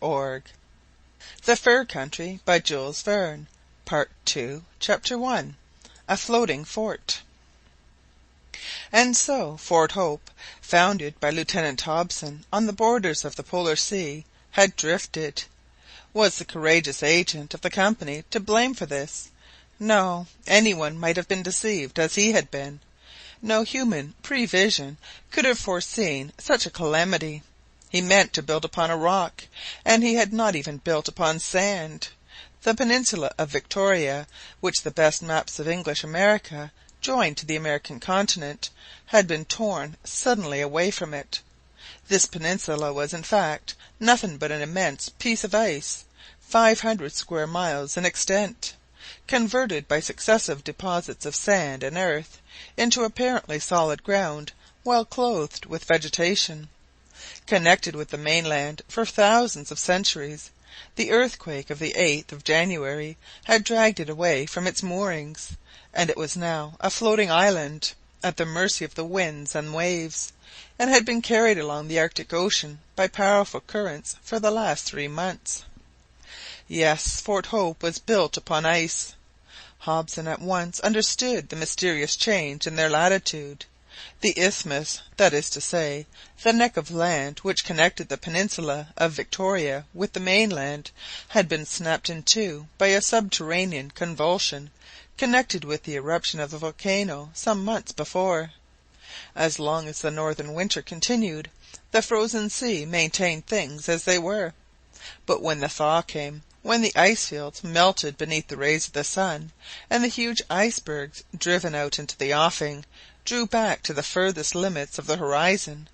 The Fur Country by Jules Verne. Part II, Chapter 1. A Floating Fort. And so Fort Hope, founded by Lieutenant Hobson on the borders of the Polar Sea, had drifted. Was the courageous agent of the company to blame for this? No, any one might have been deceived as he had been. No human prevision could have foreseen such a calamity. He meant to build upon a rock, and he had not even built upon sand. The peninsula of Victoria, which the best maps of English America joined to the American continent, had been torn suddenly away from it. This peninsula was in fact nothing but an immense piece of ice, 500 square miles in extent, converted by successive deposits of sand and earth into apparently solid ground well clothed with vegetation. Connected with the mainland for thousands of centuries, the earthquake of the 8th of January had dragged it away from its moorings, and it was now a floating island, at the mercy of the winds and waves, and had been carried along the Arctic Ocean by powerful currents for the last 3 months. Yes, Fort Hope was built upon ice. Hobson at once understood the mysterious change in their latitude. The isthmus, that is to say, the neck of land which connected the peninsula of Victoria with the mainland, had been snapped in two by a subterranean convulsion connected with the eruption of the volcano some months before. As long as the northern winter continued, the frozen sea maintained things as they were. But when the thaw came, when the ice fields melted beneath the rays of the sun, and the huge icebergs, driven out into the offing, drew back to the furthest limits of the horizon,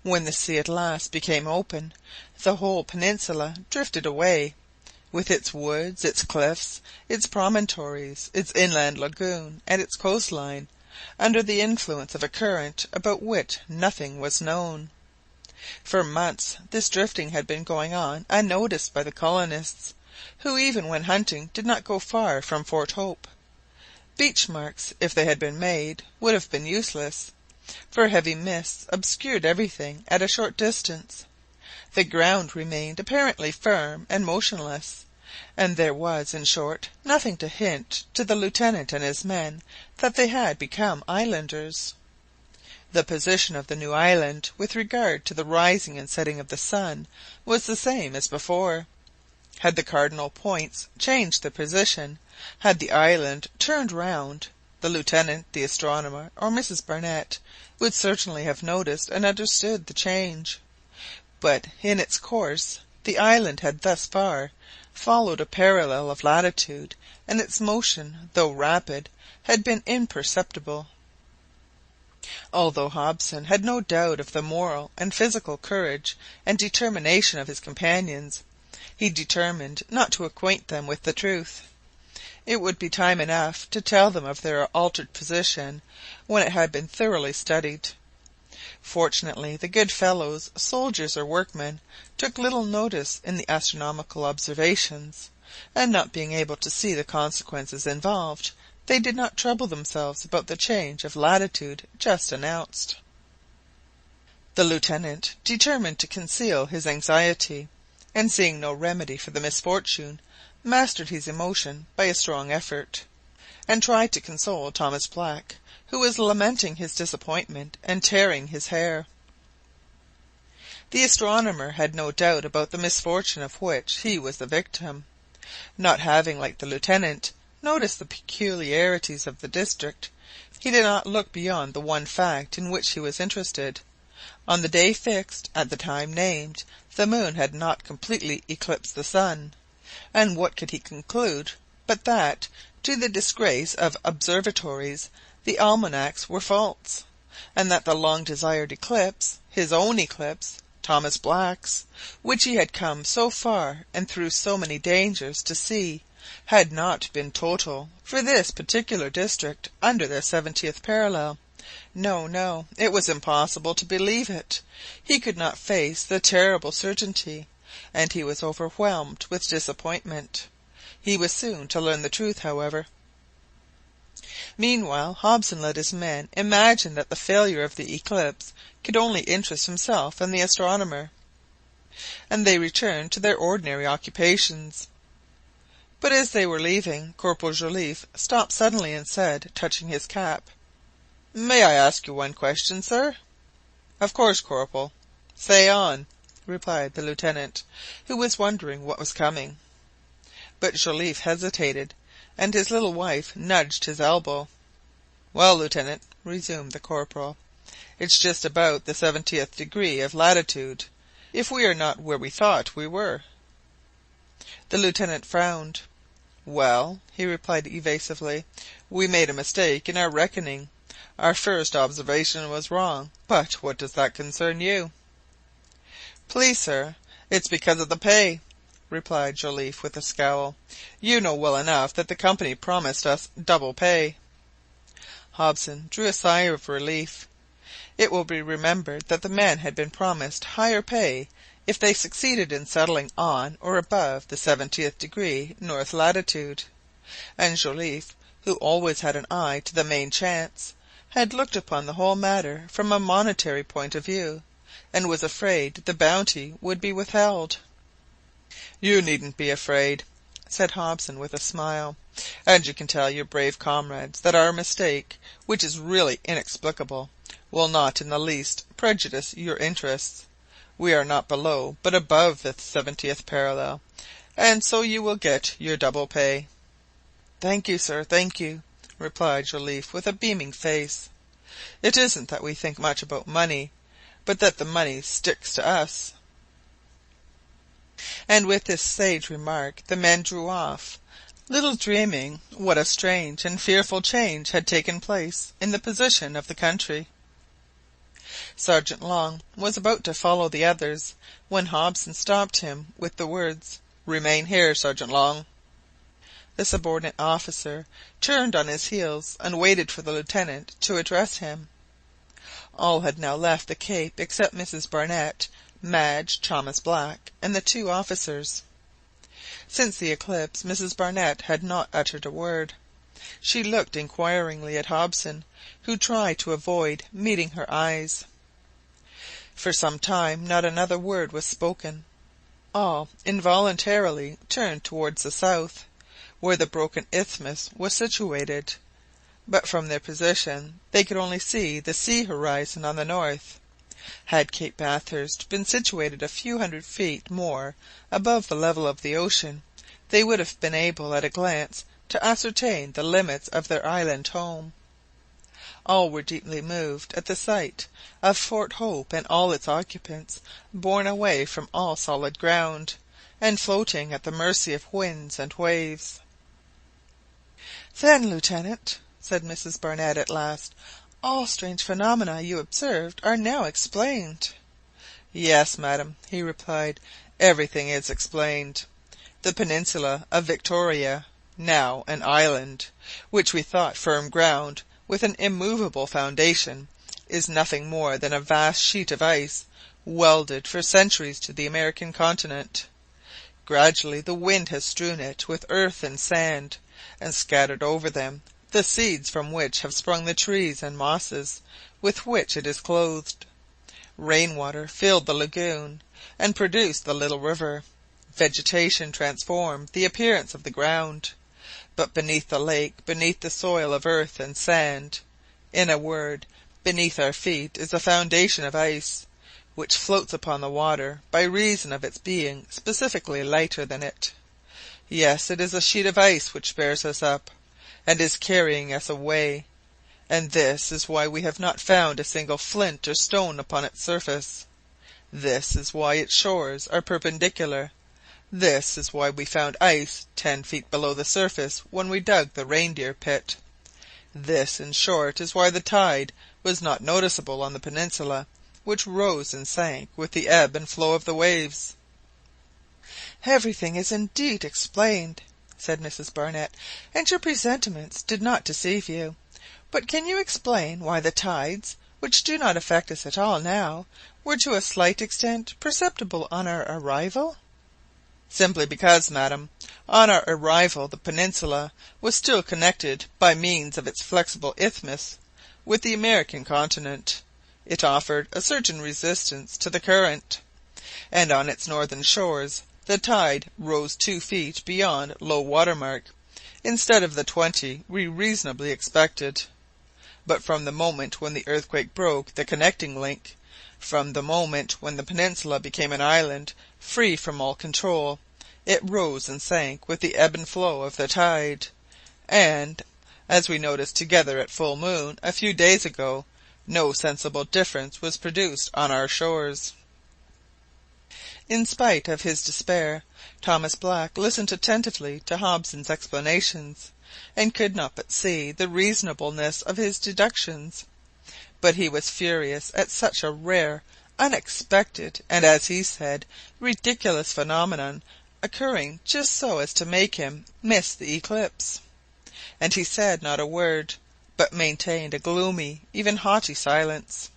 when the sea at last became open, the whole peninsula drifted away, with its woods, its cliffs, its promontories, its inland lagoon, and its coastline, under the influence of a current about which nothing was known. For months this drifting had been going on unnoticed by the colonists, who even when hunting did not go far from Fort Hope. Beach marks, if they had been made, would have been useless, for heavy mists obscured everything at a short distance. The ground remained apparently firm and motionless, and there was, in short, nothing to hint to the lieutenant and his men that they had become islanders. The position of the new island with regard to the rising and setting of the sun was the same as before. Had the cardinal points changed their position, had the island turned round, the lieutenant, the astronomer, or Mrs Barnett would certainly have noticed and understood the change. But in its course the island had thus far followed a parallel of latitude, and its motion, though rapid, had been imperceptible. Although Hobson had no doubt of the moral and physical courage and determination of his companions, he determined not to acquaint them with the truth. It would be time enough to tell them of their altered position when it had been thoroughly studied. Fortunately the good fellows, soldiers or workmen, took little notice in the astronomical observations, and not being able to see the consequences involved, they did not trouble themselves about the change of latitude just announced. The lieutenant determined to conceal his anxiety, and seeing no remedy for the misfortune, mastered his emotion by a strong effort, and tried to console Thomas Black, who was lamenting his disappointment and tearing his hair. The astronomer had no doubt about the misfortune of which he was the victim. Not having, like the lieutenant, noticed the peculiarities of the district, he did not look beyond the one fact in which he was interested. On the day fixed, at the time named, the moon had not completely eclipsed the sun, and what could he conclude but that, to the disgrace of observatories, the almanacs were false, and that the long-desired eclipse, his own eclipse, Thomas Black's, which he had come so far and through so many dangers to see, had not been total for this particular district under the 70th parallel. No, no, it was impossible to believe it. He could not face the terrible certainty, and he was overwhelmed with disappointment. He was soon to learn the truth, however. Meanwhile Hobson let his men imagine that the failure of the eclipse could only interest himself and the astronomer. and they returned to their ordinary occupations. But as they were leaving, Corporal Joliffe stopped suddenly and said, touching his cap, "May I ask you one question, sir?" "Of course, Corporal. Say on," replied the lieutenant, who was wondering what was coming. But Joliffe hesitated, and his little wife nudged his elbow. "Well, Lieutenant," resumed the corporal, "it's just about the 70th degree of latitude, if we are not where we thought we were." The lieutenant frowned. "Well," he replied evasively, "we made a mistake in our reckoning. Our first observation was wrong, but what does that concern you?" "Please, sir, it's because of the pay," replied Joliffe with a scowl. "You know well enough that the company promised us double pay." Hobson drew a sigh of relief. It will be remembered that the men had been promised higher pay if they succeeded in settling on or above the 70th degree north latitude, and Joliffe, who always had an eye to the main chance, had looked upon the whole matter from a monetary point of view, and was afraid the bounty would be withheld. "You needn't be afraid," said Hobson with a smile, "and you can tell your brave comrades that our mistake, which is really inexplicable, will not in the least prejudice your interests. We are not below but above the 70th parallel, and so you will get your double pay." "Thank you, sir, thank you," replied Joliffe with a beaming face. "It isn't that we think much about money, but that the money sticks to us." And with this sage remark the men drew off, little dreaming what a strange and fearful change had taken place in the position of the country. Sergeant Long was about to follow the others, when Hobson stopped him with the words, "Remain here, Sergeant Long." The subordinate officer turned on his heels and waited for the lieutenant to address him. All had now left the Cape except Mrs Barnett, Madge, Thomas Black, and the two officers. Since the eclipse Mrs Barnett had not uttered a word. She looked inquiringly at Hobson, who tried to avoid meeting her eyes. For some time not another word was spoken. All involuntarily turned towards the south, where the broken isthmus was situated, but from their position they could only see the sea horizon on the north. Had Cape Bathurst been situated a few hundred feet more above the level of the ocean, they would have been able at a glance to ascertain the limits of their island home. All were deeply moved at the sight of Fort Hope and all its occupants borne away from all solid ground, and floating at the mercy of winds and waves. "Then, Lieutenant," said Mrs Barnett at last, "all strange phenomena you observed are now explained." "Yes, madam," he replied, "everything is explained. The peninsula of Victoria, now an island, which we thought firm ground with an immovable foundation, is nothing more than a vast sheet of ice welded for centuries to the American continent. Gradually the wind has strewn it with earth and sand, and scattered over them the seeds from which have sprung the trees and mosses with which it is clothed. Rain-water filled the lagoon, and produced the little river. Vegetation transformed the appearance of the ground. But beneath the lake, beneath the soil of earth and sand, in a word, beneath our feet is a foundation of ice, which floats upon the water by reason of its being specifically lighter than it. Yes, it is a sheet of ice which bears us up, and is carrying us away, and this is why we have not found a single flint or stone upon its surface. This is why its shores are perpendicular. This is why we found ice 10 feet below the surface when we dug the reindeer pit. This, in short, is why the tide was not noticeable on the peninsula, which rose and sank with the ebb and flow of the waves." "Everything is indeed explained," said Mrs Barnett, "and your presentiments did not deceive you. But can you explain why the tides, which do not affect us at all now, were to a slight extent perceptible on our arrival?" "Simply because, madam, on our arrival the peninsula was still connected by means of its flexible isthmus with the American continent. It offered a certain resistance to the current. and on its northern shores the tide rose 2 feet beyond low water mark, instead of the 20 we reasonably expected. But from the moment when the earthquake broke the connecting link, from the moment when the peninsula became an island free from all control, it rose and sank with the ebb and flow of the tide, and, as we noticed together at full moon a few days ago, no sensible difference was produced on our shores." In spite of his despair, Thomas Black listened attentively to Hobson's explanations, and could not but see the reasonableness of his deductions. But he was furious at such a rare, unexpected, and, as he said, ridiculous phenomenon occurring just so as to make him miss the eclipse, and he said not a word, but maintained a gloomy, even haughty silence.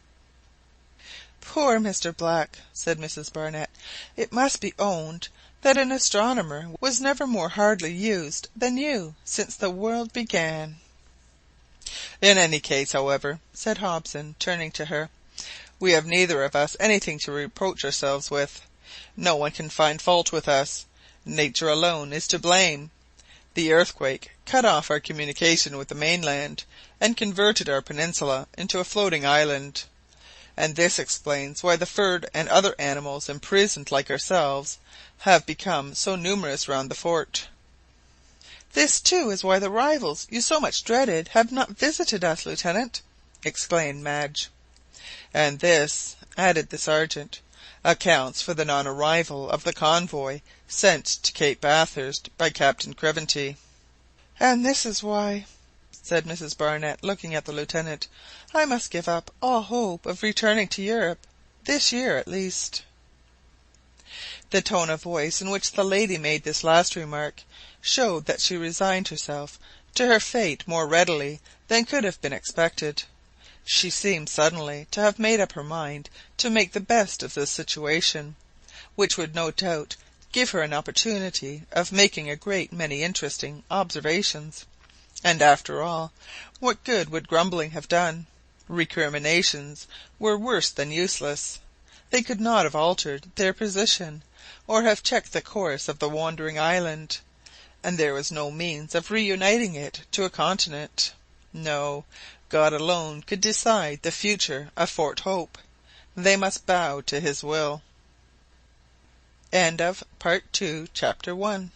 "Poor Mr Black!" said Mrs Barnett. "It must be owned that an astronomer was never more hardly used than you since the world began." "In any case, however," said Hobson, turning to her, "we have neither of us anything to reproach ourselves with. No one can find fault with us. Nature alone is to blame. The earthquake cut off our communication with the mainland, and converted our peninsula into a floating island. And this explains why the furred and other animals imprisoned like ourselves have become so numerous round the fort." "This too is why the rivals you so much dreaded have not visited us, Lieutenant," exclaimed Madge. "And this," added the Sergeant, "accounts for the non-arrival of the convoy sent to Cape Bathurst by Captain Craventy." "And this is why," said Mrs Barnett, looking at the Lieutenant, "I must give up all hope of returning to Europe, this year at least." The tone of voice in which the lady made this last remark showed that she resigned herself to her fate more readily than could have been expected. She seemed suddenly to have made up her mind to make the best of the situation, which would no doubt give her an opportunity of making a great many interesting observations. And after all, what good would grumbling have done? Recriminations were worse than useless. They could not have altered their position, or have checked the course of the wandering island, and there was no means of reuniting it to a continent. No, God alone could decide the future of Fort Hope. They must bow to his will. End of Part 2, Chapter 1.